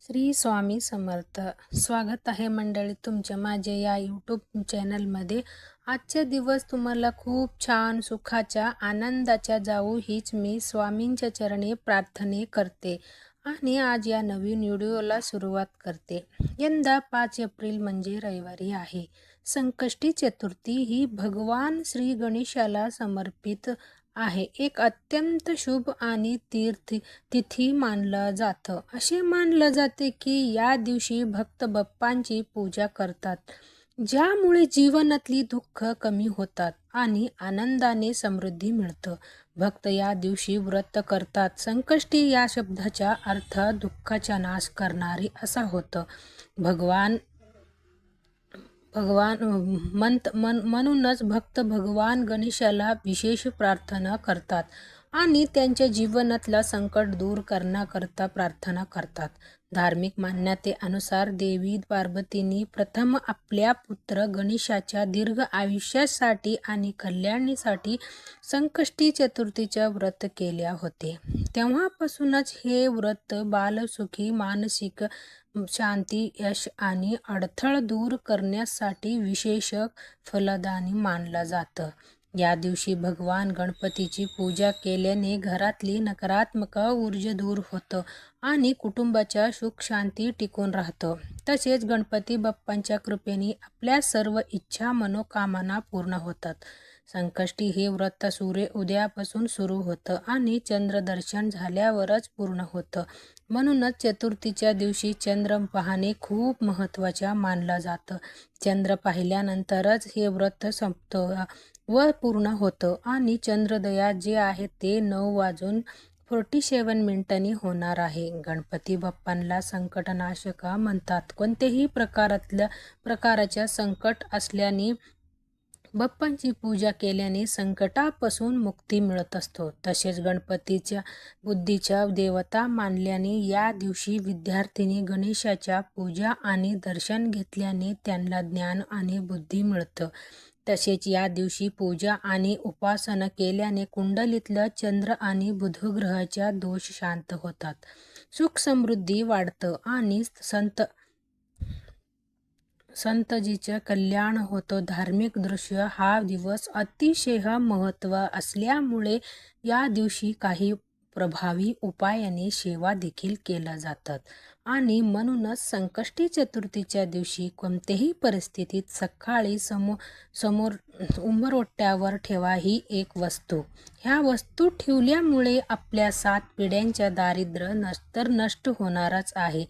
श्री स्वामी समर्थ. स्वागत आहे मंडळी तुमच्या माझ्या या यूट्यूब चॅनलमध्ये. आजचा दिवस तुम्हाला खूप छान सुखाच्या आनंदाच्या जाऊ हीच मी स्वामींच्या चरणी प्रार्थने करते आणि आज या नवीन व्हिडिओला सुरुवात करते. यंदा 5 एप्रिल म्हणजे रविवारी आहे. संकष्टी चतुर्थी ही भगवान श्री गणेशाला समर्पित आहे. एक अत्यंत शुभ आणि तिथी मानलं जातं. असे मानलं जाते की या दिवशी भक्त बाप्पांची पूजा करतात, ज्यामुळे जीवनातली दुःख कमी होतात आणि आनंदाने समृद्धी मिळतं. भक्त या दिवशी व्रत करतात. संकष्टी या शब्दाचा अर्थ दुःखाचा नाश करणारी असा होतं. भगवान म्हणूनच भक्त भगवान गणेशाला विशेष प्रार्थना करतात आणि त्यांच्या जीवनातला संकट दूर करण्याकरता प्रार्थना करतात. धार्मिक मान्यतेनुसार देवी पार्वतींनी प्रथम आपल्या पुत्र गणेशाच्या दीर्घ आयुष्यासाठी आणि कल्याणासाठी संकष्टी चतुर्थीचे व्रत केले होते. तेव्हापासूनच हे व्रत बालसुखी, मानसिक शांती, यश आणि अडथळ दूर करण्यासाठी विशेष फलदायी मानलं जातं. या दिवशी भगवान गणपतीची पूजा केल्याने घरातली नकारात्मक ऊर्जा दूर होतं आणि कुटुंबाच्या सुख शांती टिकून राहतं. तसेच गणपती बाप्पांच्या कृपेने आपल्या सर्व इच्छा मनोकामना पूर्ण होतात. संकष्टी हे व्रत सूर्य उदयापासून सुरू होतं आणि चंद्रदर्शन झाल्यावरच पूर्ण होतं. म्हणूनच चतुर्थीच्या दिवशी चंद्र पाहणे खूप महत्त्वाचे मानलं जातं. चंद्र पाहिल्यानंतरच हे व्रत संपतं व पूर्ण होतं आणि चंद्रोदय जे आहे ते 9:47 होणार आहे. गणपती बाप्पांना संकटनाशक म्हणतात. कोणत्याही प्रकारच्या संकट असल्याने बाप्पांची पूजा केल्याने संकटापासून मुक्ती मिळत असतो. तसेच गणपतीच्या बुद्धीच्या देवता मानल्याने या दिवशी विद्यार्थ्यांनी गणेशाच्या पूजा आणि दर्शन घेतल्याने त्यांना ज्ञान आणि बुद्धी मिळतं. तसेच या दिवशी पूजा आणि उपासना केल्याने कुंडलीतलं चंद्र आणि बुध ग्रहाच्या दोष शांत होतात, सुख समृद्धी वाढतं आणि संतजीचे कल्याण होतं. धार्मिक दृष्ट्या हा दिवस अतिशय महत्त्व असल्यामुळे या दिवशी काही प्रभावी उपायाने सेवा देखील केल्या जातात आणि म्हणूनच संकष्टी चतुर्थीच्या दिवशी कोणत्याही परिस्थितीत सकाळी समोर उंबरवट्यावर ठेवा ही एक वस्तू. ह्या वस्तू ठेवल्यामुळे आपल्या 7 पिढ्यांच्या दारिद्र्य नष्ट होणारच आहे,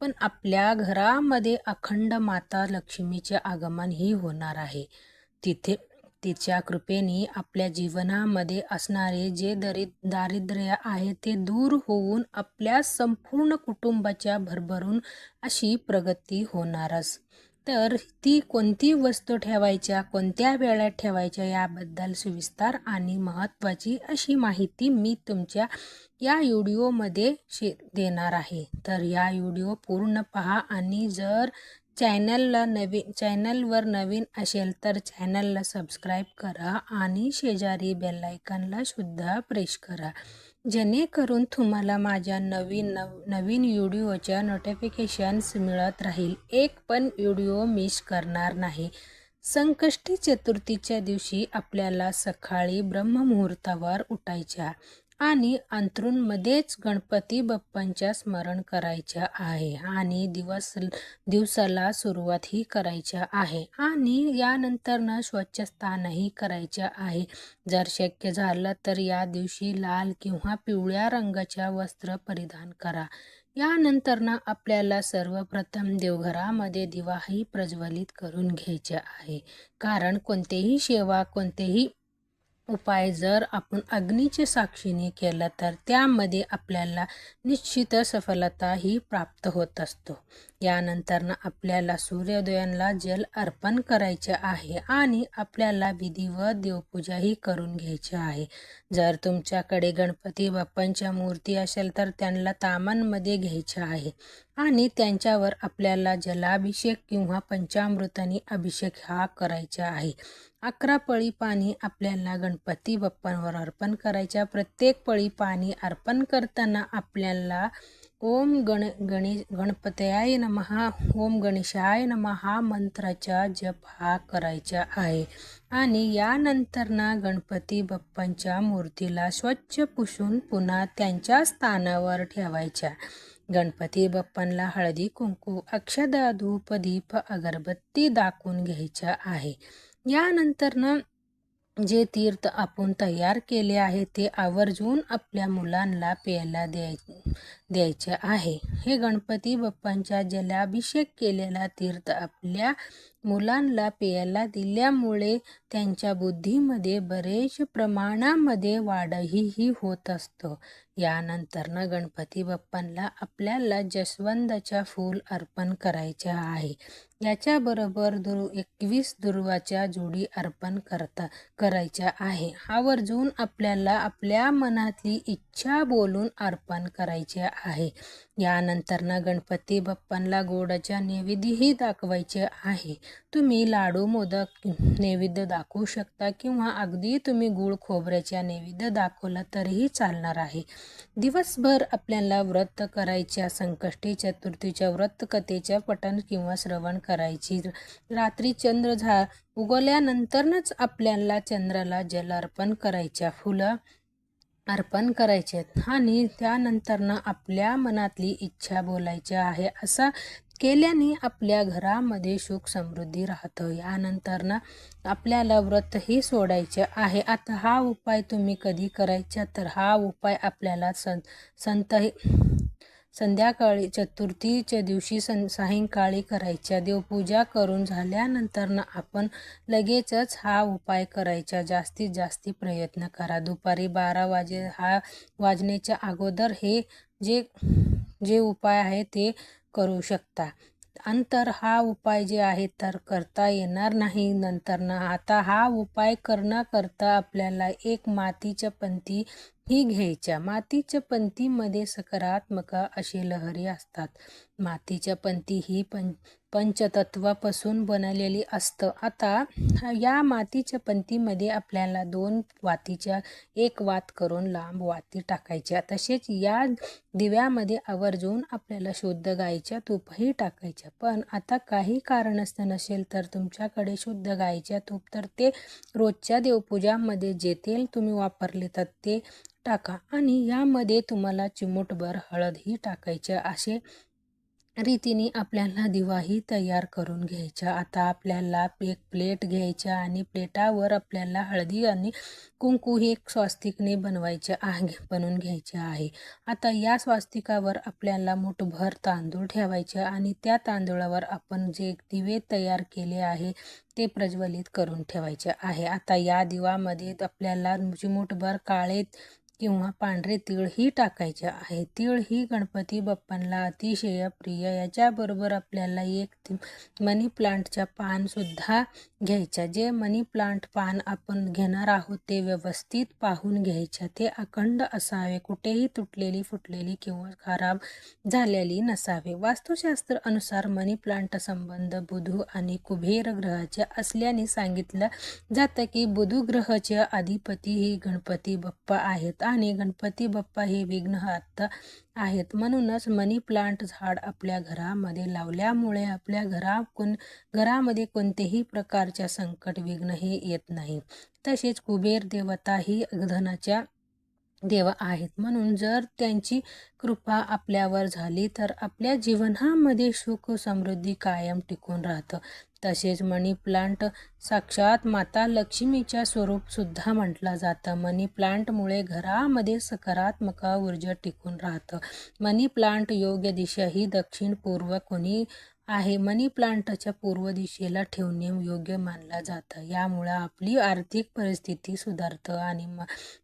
पण आपल्या घरामध्ये अखंड माता लक्ष्मीचे आगमन ही होणार आहे. तिच्या कृपेने आपल्या जीवनामध्ये असणारे जे दारिद्र्य आहे ते दूर होऊन आपल्या संपूर्ण कुटुंबाच्या भरभरून अशी प्रगती होणारच. तर ती कोणती वस्तू ठेवायच्या, कोणत्या वेळात ठेवायच्या याबद्दल सविस्तर आणि महत्त्वाची अशी माहिती मी तुमच्या या व्हिडिओमध्ये देणार आहे. तर या व्हिडिओ पूर्ण पहा आणि जर चॅनलवर नवीन असेल तर चॅनलला सबस्क्राईब करा आणि शेजारी बेल आयकॉनला सुद्धा प्रेस करा, जेणेकरून तुम्हाला माझ्या नवीन व्हिडिओच्या नोटिफिकेशन्स मिळत राहील. एक पण व्हिडिओ मिस करणार नाही. संकष्टी चतुर्थीच्या दिवशी आपल्याला सकाळी ब्रह्ममुहूर्तावर उठायच्या आणि अंथरूणमध्येच गणपती बाप्पांच्या स्मरण करायचे आहे आणि दिवसाला सुरुवातही करायची आहे आणि यानंतर स्वच्छताही करायची आहे. जर शक्य झालं तर या दिवशी लाल किंवा पिवळ्या रंगाच्या वस्त्र परिधान करा. यानंतर आपल्याला सर्वप्रथम देवघरामध्ये दिवाही प्रज्वलित करून घ्यायचे आहे, कारण कोणतेही सेवा, कोणतेही उपाय जर आपण अग्नीच्या साक्षीने केला तर त्यामध्ये आपल्याला निश्चित सफलता ही प्राप्त होत असतो. यानंतर आपल्याला सूर्योदयाला जल अर्पण करायचे आहे आणि आपल्याला विधिवत देवपूजाही करून घ्यायची आहे. जर तुमच्याकडे गणपती बाप्पांच्या मूर्ती असेल तर त्यांना तामांमध्ये घ्यायचे आहे आणि त्यांच्यावर आपल्याला जलाभिषेक किंवा पंचामृताने अभिषेक हा करायचा आहे. 11 पळी पाणी आपल्याला गणपती बाप्पांवर अर्पण करायच्या. प्रत्येक पळी पाणी अर्पण करताना आपल्याला ओम गणपतयाय नमः, ओम गणेशाय नमः हा मंत्राचा जप हा करायचा आहे. आणि यानंतर ना गणपती बाप्पांच्या मूर्तीला स्वच्छ पुसून पुन्हा त्यांच्या स्थानावर ठेवायच्या. गणपती बाप्पांना हळदी कुंकू अक्षदा धूप दीप अगरबत्ती दाखवून घ्यायच्या आहे. यानंतर ना जे तीर्थ आपण तयार केले आहे ते आवर्जून आपल्या मुलांना प्यायला द्यायचे आहे. हे गणपती बाप्पांच्या जलाभिषेक केलेला तीर्थ आपल्या मुलांना प्यायला दिल्यामुळे त्यांच्या बुद्धीमध्ये बरेच प्रमाणामध्ये वाढही होत असतं. यानंतर ना गणपती बाप्पांना आपल्याला जास्वंदाच्या फूल अर्पण करायचे आहे. याच्याबरोबर 21 दुर्वाच्या जोडी अर्पण करायच्या आहे. आवर्जून आपल्याला आपल्या मनातली इच्छा बोलून अर्पण करायचे आहे. यानंतर ना गणपती बाप्पांना गोडाच्या नैवेद्यही दाखवायचे आहे. तुम्ही लाडू मोदक नैवेद्य दाखवू शकता किंवा अगदी तुम्ही गुळ खोबऱ्याच्या नैवेद्य दाखवला तरीही चालणार आहे. दिवसभर आपल्याला व्रत करायच्या, संकष्टी चतुर्थीच्या व्रत कथेच्या पठण किंवा श्रवण करायची. रात्री चंद्र उगवल्यानंतरच आपल्याला चंद्राला जल अर्पण करायच्या, फुलं अर्पण करायचे आणि त्यानंतरनं आपल्या मनातली इच्छा बोलायची आहे. असं केल्याने आपल्या घरामध्ये सुख समृद्धी राहतं. यानंतरनं आपल्याला व्रतही सोडायचे आहे. आता हा उपाय तुम्ही कधी करायचा तर हा उपाय आपल्याला संध्याकाळी चतुर्थीच्या दिवशी सायंकाळी करायच्या. देवपूजा करून झाल्यानंतर आपण लगेचच हा उपाय करायचा. जास्तीत जास्त प्रयत्न करा. दुपारी 12 वाजण्याच्या अगोदर हे जे उपाय आहे ते करू शकता. अंतर हा उपाय जे आहे तर करता येणार नाही नंतर आता हा उपाय करता आपल्याला एक मातीच्या पंती ही घ्यायच्या. मातीच्या पंतीमध्ये सकारात्मक अशी लहरी असतात. मातीच्या पंती ही पंचतत्वापासून बनलेली असतं. आता या मातीच्या पंतीमध्ये आपल्याला 2 वातीच्या एक वात करून लांब वाती टाकायच्या. तसेच या दिव्यामध्ये आवर्जून आपल्याला शुद्ध गाईच्या तूपही टाकायच्या. पण आता काही कारणास्तव नसेल तर तुमच्याकडे शुद्ध गाईच्या तूप तर ते रोजच्या देवपूजामध्ये जे तेल तुम्ही वापरले तर ते टाका आणि यामध्ये तुम्हाला चिमूटभर हळदही टाकायचे. असे रीतीने आपल्याला दिवाही तयार करून घ्यायच्या. आता आपल्याला एक प्लेट घ्यायच्या आणि प्लेटावर आपल्याला हळदी आणि कुंकू हे स्वास्तिकने बनवून घ्यायचे आहे. आता या स्वास्तिकावर आपल्याला मुठभर तांदूळ ठेवायचे आणि त्या तांदूळावर आपण जे दिवे तयार केले आहे ते प्रज्वलित करून ठेवायचे आहे. आता या दिवामध्ये आपल्याला चिमूटभर काळे किंवा पांढरे तीळ ही टाकायचे आहे. तीळ ही गणपती बाप्पांना अतिशय प्रिय. याच्याबरोबर आपल्याला एक मनी प्लांटच्या पान सुद्धा घ्यायच्या. जे मनी प्लांट पान आपण घेणार आहोत ते व्यवस्थित पाहून घ्यायच्या. ते अखंड असावे, कुठेही तुटलेली फुटलेली किंवा खराब झालेली नसावे. वास्तुशास्त्र अनुसार मनी प्लांट संबंध बुध आणि कुबेर ग्रहाचे असल्याने सांगितलं जातं की बुध ग्रहाचे अधिपती ही गणपती बाप्पा आहेत आणि गणपती बाप्पा हे विघ्नहर्ता आहेत. म्हणूनच मनी प्लांट झाड आपल्या घरामध्ये लावल्यामुळे आपल्या घरामध्ये कोणतेही प्रकारच्या संकट विघ्न हे येत नाही. तसेच कुबेर देवता ही धनाच्या देव आहेत. म्हणून जर त्यांची कृपा आपल्यावर झाली तर आपल्या जीवनामध्ये सुख समृद्धी कायम टिकून राहतं. तसेच मनी प्लांट साक्षात माता लक्ष्मीच्या स्वरूप सुद्धा म्हटलं जातं. मनी प्लांटमुळे घरामध्ये सकारात्मक ऊर्जा टिकून राहतं. मनी प्लांट योग्य दिशा ही दक्षिण पूर्व कोणी आहे. मनी प्लांटच्या पूर्व दिशेला ठेवणे योग्य मानलं जातं. यामुळे आपली आर्थिक परिस्थिती सुधारतं आणि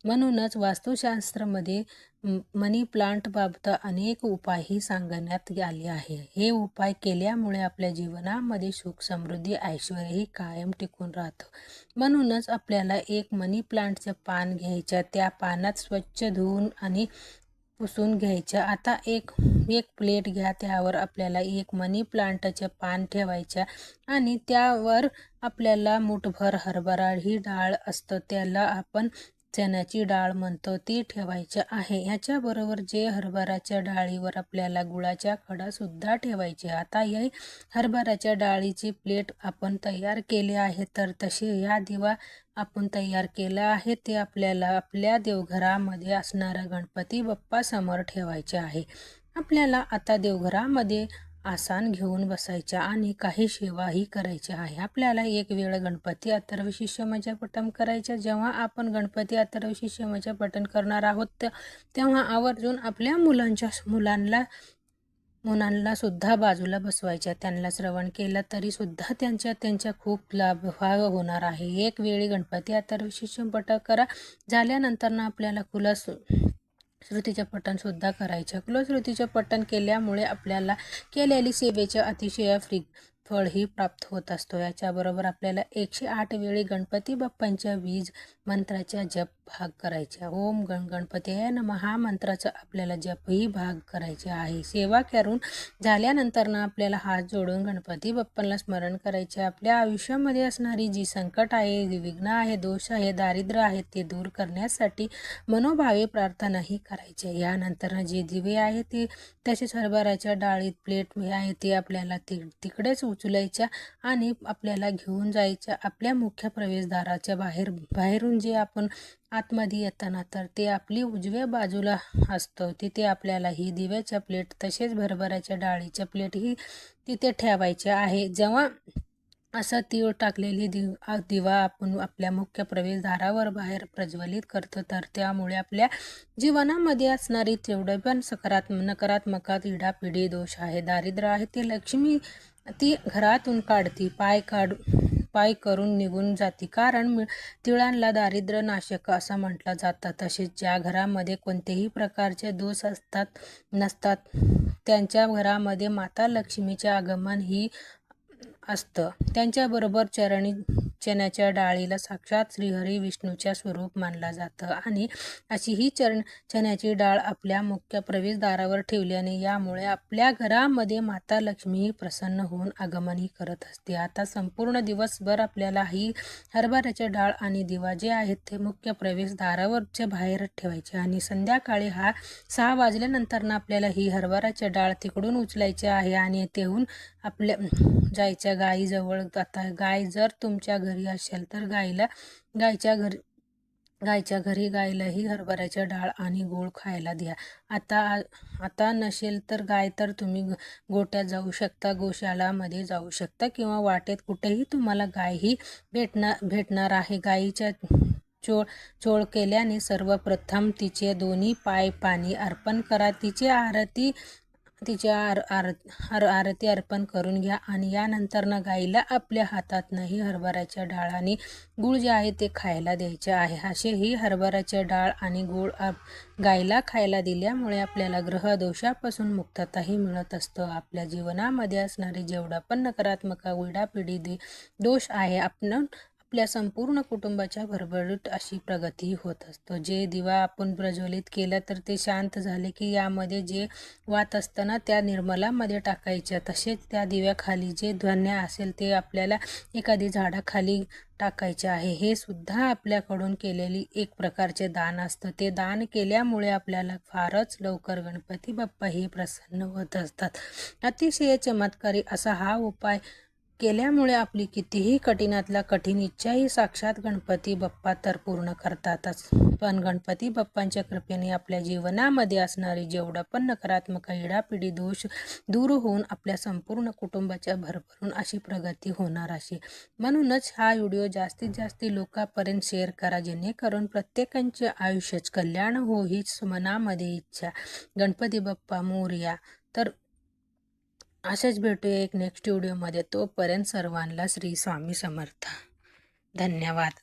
म्हणूनच वास्तुशास्त्रामध्ये मनी प्लांट बाबत अनेक उपायही सांगण्यात आले आहे. हे उपाय केल्यामुळे आपल्या जीवनामध्ये सुख समृद्धी ऐश्वर्यही कायम टिकून राहतं. म्हणूनच आपल्याला एक मनी प्लांटचं पान घ्यायचं, त्या पानात स्वच्छ धुवून आणि पुसून घ्यायचं. आता एक प्लेट घ्या, त्यावर आपल्याला एक मनी प्लांटचं पान ठेवायचं आणि त्यावर आपल्याला मुठभर हरभरा ही डाळ असतं त्याला आपण चण्याची डाळ म्हणतो ती ठेवायची आहे. ह्याच्याबरोबर जे हरभऱ्याच्या डाळीवर आपल्याला गुळाच्या खडासुद्धा ठेवायचे. आता या हरभऱ्याच्या डाळीची प्लेट आपण तयार केली आहे. तर तसे ह्या दिवा आपण तयार केला आहे ते आपल्याला आपल्या देवघरामध्ये असणारा गणपती बाप्पा समोर ठेवायचे आहे. आपल्याला आता देवघरामध्ये आसन घेऊन बसायच्या आणि काही सेवाही करायच्या आहे. आपल्याला एक वेळ गणपती अथर्वशीर्षाचं पठण करायचं. जेव्हा आपण गणपती अथर्वशीर्षाचं पठण करणार आहोत तेव्हा आवर्जून आपल्या मुलांना सुद्धा बाजूला बसवायच्या. त्यांना श्रवण केलं तरी सुद्धा त्यांच्या खूप लाभ होणार आहे. एक वेळी गणपती अथर्वशीर्ष पठण करा. झाल्यानंतर ना आपल्याला कुलश्रुतीचे पठण सुद्धा करायचे. कुलश्रुतीचे पठण केल्यामुळे आपल्याला केलेली सेवेचे अतिशय फळही प्राप्त होत असतो. याच्याबरोबर आपल्याला 108 वेळी गणपती बाप्पांच्या बीज मंत्राचा जप भाग करायचा. ओम गणपतीये नमः हा मंत्राचा आपल्याला जपही भाग करायचे आहे. सेवा करून झाल्यानंतर ना आपल्याला हात जोडून गणपती बाप्पांना स्मरण करायचे. आपल्या आयुष्यामध्ये असणारी जी संकट आहे, विघ्न आहे, दोष आहे, दारिद्र्य आहे ते दूर करण्यासाठी मनोभावे प्रार्थनाही करायचे. यानंतर जे दिवे आहे ते तसेच हरभऱ्याच्या डाळीत प्लेट आहे ते आपल्याला तिकडेच उचलायच्या आणि आपल्याला घेऊन जायच्या आपल्या मुख्य प्रवेशद्वाराच्या बाहेरून जे आपण आतमध्ये येताना तर ते आपली उजव्या बाजूला असतं. तिथे आपल्याला ही दिव्याच्या प्लेट तसेच हरभऱ्याच्या डाळीच्या प्लेट ही तिथे ठेवायचे आहे. जेव्हा असं तीळ टाकलेली दिवा आपण आपल्या मुख्य प्रवेशद्वारावर बाहेर प्रज्वलित करतो तर त्यामुळे आपल्या जीवनामध्ये असणारी तेवढं पण नकारात्मक इडापिडी दोष आहे, दारिद्र्य आहे ते लक्ष्मी ती घरातून काढती, पाय करून निघून जाते. कारण तिळांना दारिद्र्य नाशक असं म्हटलं जातं. तसेच ज्या घरामध्ये कोणतेही प्रकारचे दोष नसतात त्यांच्या घरामध्ये माता लक्ष्मीचे आगमन ही असतं. त्यांच्याबरोबर चण्याच्या डाळीला साक्षात श्रीहरी विष्णूच्या स्वरूप मानला जातं आणि अशी ही चण्याची डाळ आपल्या मुख्य प्रवेशद्वारावर ठेवल्याने यामुळे आपल्या घरामध्ये माता लक्ष्मी प्रसन्न होऊन आगमनही करत असते. आता संपूर्ण दिवसभर आपल्याला ही हरभऱ्याच्या डाळ आणि दिवा जे आहेत ते मुख्य प्रवेशद्वारावरच्या बाहेर ठेवायचे आणि संध्याकाळी 6 वाजल्यानंतर ना आपल्याला ही हरभऱ्याच्या डाळ तिकडून उचलायची आहे आणि तेहून आपल्या जायच्या गाईजवळ. आता गाय जर तुमच्या घरी असेल तर गायच्या घरी गायलाही हरभऱ्याच्या डाळ आणि गूळ खायला द्या. आता नसेल तर गाय तर तुम्ही गोट्यात जाऊ शकता, गोशाळामध्ये जाऊ शकता किंवा वाटेत कुठेही तुम्हाला गायही भेटणार आहे. गायीच्या चोळ केल्याने सर्वप्रथम तिचे दोन्ही पाय पाणी अर्पण करा. आरती अर्पण करून घ्या आणि यानंतर ना गाईला आपल्या हातातनंही हरभऱ्याच्या डाळ आणि गूळ जे आहे ते खायला द्यायचे आहे. असे ही हरभऱ्याच्या डाळ आणि गूळ गाईला खायला दिल्यामुळे आपल्याला ग्रहदोषापासून मुक्तताही मिळत असतं. आपल्या जीवनामध्ये असणारे जेवढा पण नकारात्मक उडापिडी दोष आहे आपल्या संपूर्ण कुटुंबाच्या भरभरीत अशी प्रगती होत असतो. जे दिवा आपण प्रज्वलित केलं तर ते शांत झाले की यामध्ये जे वात असताना त्या निर्मलामध्ये टाकायच्या. तसेच त्या दिव्याखाली जे धान्य असेल ते आपल्याला एखादी झाडाखाली टाकायचे आहे. हे सुद्धा आपल्याकडून केलेली एक प्रकारचे दान असतं. ते दान केल्यामुळे आपल्याला फारच लवकर गणपती बाप्पा हे प्रसन्न होत असतात. अतिशय चमत्कारी असा हा उपाय केल्यामुळे आपली कितीही कठीणातला कठीण इच्छाही साक्षात गणपती बाप्पा तर पूर्ण करतातच. पण गणपती बाप्पांच्या कृपेने आपल्या जीवनामध्ये असणारी जेवढा पण नकारात्मक इडापिडी दोष दूर होऊन आपल्या संपूर्ण कुटुंबाच्या भरभरून अशी प्रगती होणार अशी. म्हणूनच हा व्हिडिओ जास्तीत जास्त लोकांपर्यंत शेअर करा जेणेकरून प्रत्येकांचे आयुष्याच कल्याण हो हीच मनामध्ये इच्छा. गणपती बाप्पा मोरया. तर असेच भेटूया एक नेक्स्ट व्हिडिओमध्ये. तोपर्यंत सर्वांना श्री स्वामी समर्थ. धन्यवाद.